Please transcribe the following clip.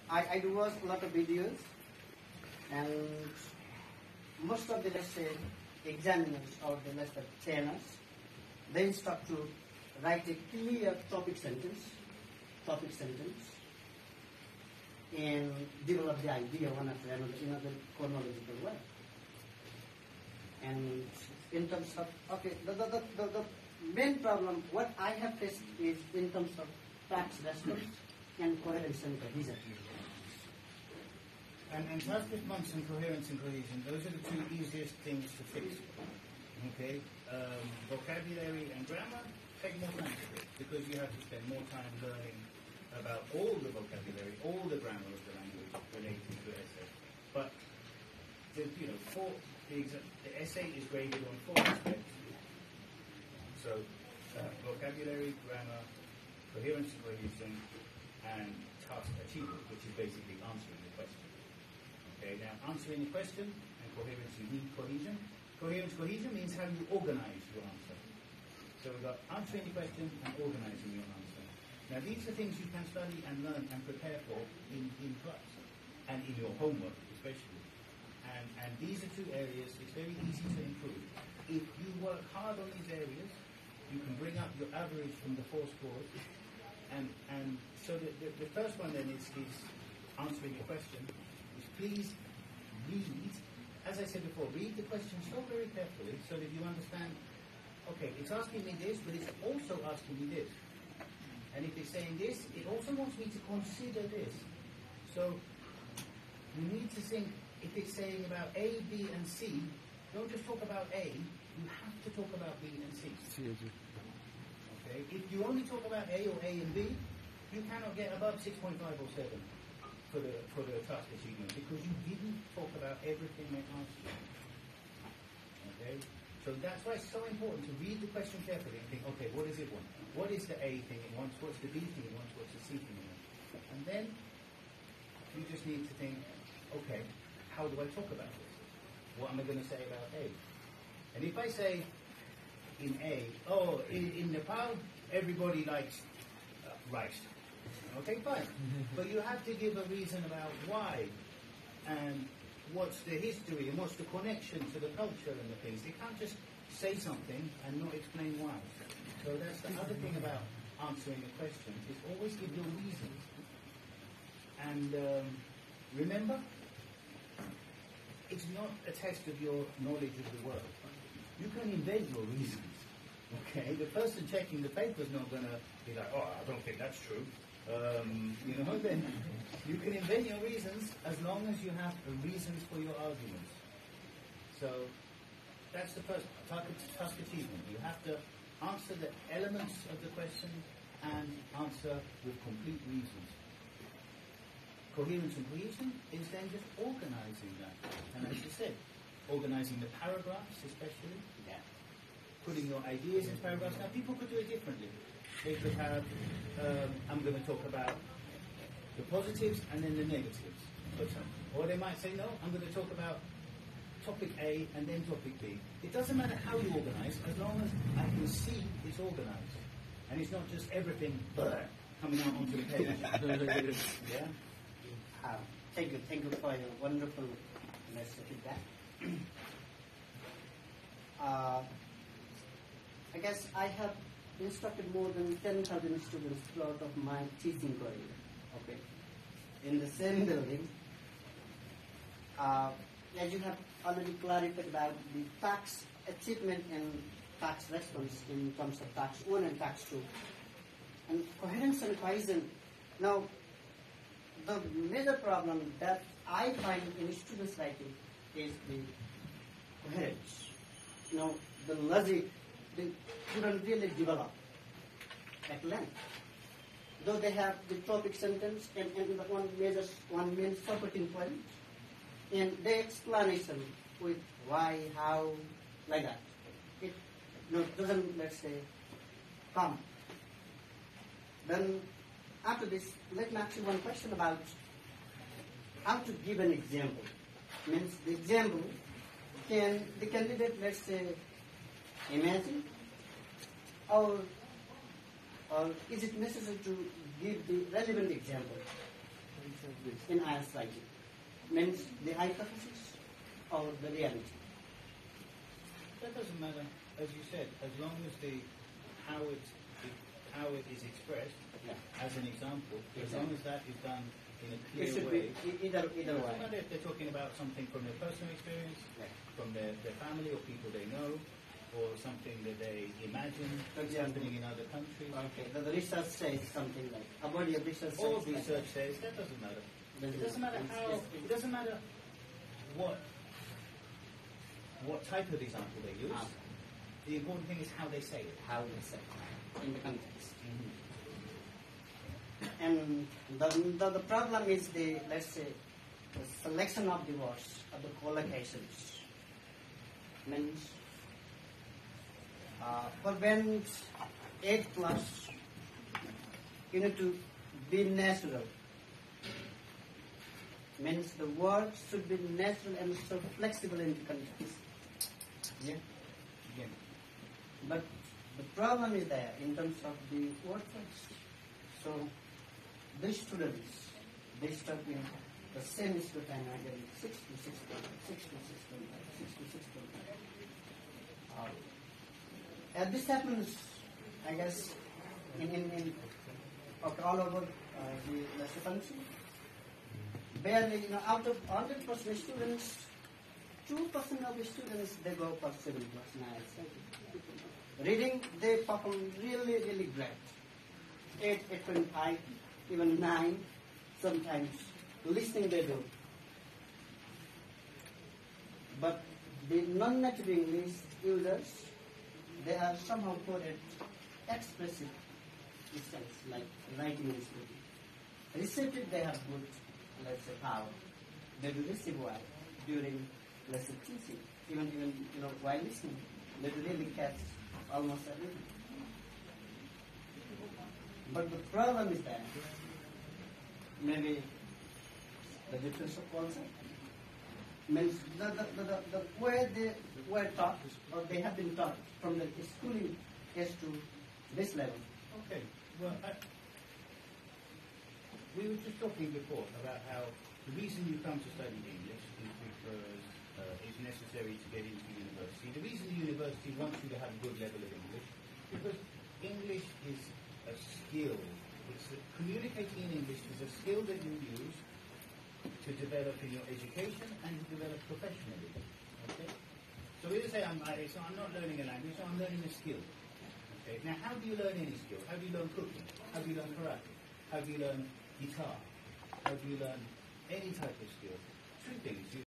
I do watch a lot of videos, and most of the, let's say, examiners or the, let's say, trainers, they instruct to write a clear topic sentence, and develop the idea one after another in a chronological way. And in terms of, okay, the main problem, what I have faced is in terms of task response and coherence and cohesion. And task response and coherence and cohesion, those are the two easiest things to fix. Okay? Vocabulary and grammar take more time to fix because you have to spend more time learning about all the vocabulary, all the grammar of the language related to the essay. But the essay is graded on 4 aspects. So vocabulary, grammar, coherence and cohesion, and task achievement, which is basically answering the question. Okay, now answering the question and coherence, you need cohesion. Cohesion means how you organize your answer. So we've got answering the question and organizing your answer. Now these are things you can study and learn and prepare for in class and in your homework especially. And these are two areas it's very easy to improve. If you work hard on these areas, you can bring up your average from the 4 scores. And so the first one then is answering the question. Is please read, as I said before, read the question so very carefully so that you understand, okay, it's asking me this, but it's also asking me this. And if it's saying this, it also wants me to consider this. So you need to think, if it's saying about A, B, and C, don't just talk about A, you have to talk about B and C. Okay? If you only talk about A or A and B, you cannot get above 6.5 or 7 for the task achievement because you didn't talk about everything they asked you. Okay? So that's why it's so important to read the question carefully and think, okay, what does it want? What is the A thing it wants? What's the B thing it wants? What's the C thing it wants? And then you just need to think, okay, how do I talk about this? What am I going to say about A? And if I say in A, in Nepal, everybody likes rice. Okay, fine. But you have to give a reason about why and what's the history and what's the connection to the culture and the things. You can't just say something and not explain why. So that's the other thing about answering a question, is always give your reasons. And remember, it's not a test of your knowledge of the world. You can invent your reasons. Okay? The person checking the paper is not going to be like, oh, I don't think that's true. Then you can invent your reasons as long as you have reasons for your arguments. So that's the first task achievement. You have to answer the elements of the question and answer with complete reasons. Coherence and cohesion is then just organizing that. And as you said, organizing the paragraphs especially. Yeah. Putting your ideas in paragraphs. Now people could do it differently. They could have, I'm going to talk about the positives and then the negatives, for example. Or they might say, no, I'm going to talk about topic A and then topic B. It doesn't matter how you organize, as long as I can see it's organized. And it's not just everything coming out onto the page. Yeah? Thank you for your wonderful feedback. I guess I have instructed more than 10,000 students throughout of my teaching career. Okay, in the same building. As you have already clarified about the tax achievement and tax response in terms of tax 1 and tax 2, and coherence and cohesion. Now, the major problem that I find in students' writing is the coherence. The logic they couldn't really develop at length. Though they have the topic sentence and one main supporting point, and the explanation with why, how, like that. It doesn't, let's say, come. Then after this, let me ask you one question about how to give an example. Means the example, can the candidate, let's say, imagine, or is it necessary to give the relevant example? in IELTS writing? Means the hypothesis or the reality? That doesn't matter, as you said, as long as how it is expressed, as an example, as long as that is done in a It clear should way. be either It doesn't way. matter if they're talking about something from their personal experience, from their family or people they know, or something that they imagine is happening in other countries. Okay, the research says something like, about your research All says research says that doesn't matter. It doesn't matter how. It doesn't matter what type of example they use. The important thing is how they say it. how they say in the context. Mm-hmm. And the problem is the, let's say, the selection of the words of the collocations. Means for when 8th class, you need to be natural. Means the words should be natural and so flexible in the context. Yeah. But the problem is there in terms of the word choice. So these students, they start with the same school time again, 6 to 6.5, 6 to 6.5, 6 to 6.5. And this happens, I guess, in all over the country. Barely, out of 100% students, 2% of the students, they go for 7 plus 9. Reading, they perform really, really great. 8, 8.5, even 9 sometimes. Listening they do. But the non-native English users, they are somehow put at expressive distance, like writing and speaking. Receptive, they have good, let's say, power. They do receive well during, let's say, teaching. Even while listening, they do really catch almost everything. But the problem is that maybe the difference of concept means the way they were taught or they have been taught from the schooling is to this level. Okay. Well, we were just talking before about how the reason you come to study English is because it's necessary to get into university. The reason the university wants you to have a good level of English because English is a skill. Communicating in English is a skill that you use to develop in your education and to develop professionally. Okay? So we say I'm not learning a language, so I'm learning a skill. Okay? Now, how do you learn any skill? How do you learn cooking? How do you learn karate? How do you learn guitar? How do you learn any type of skill?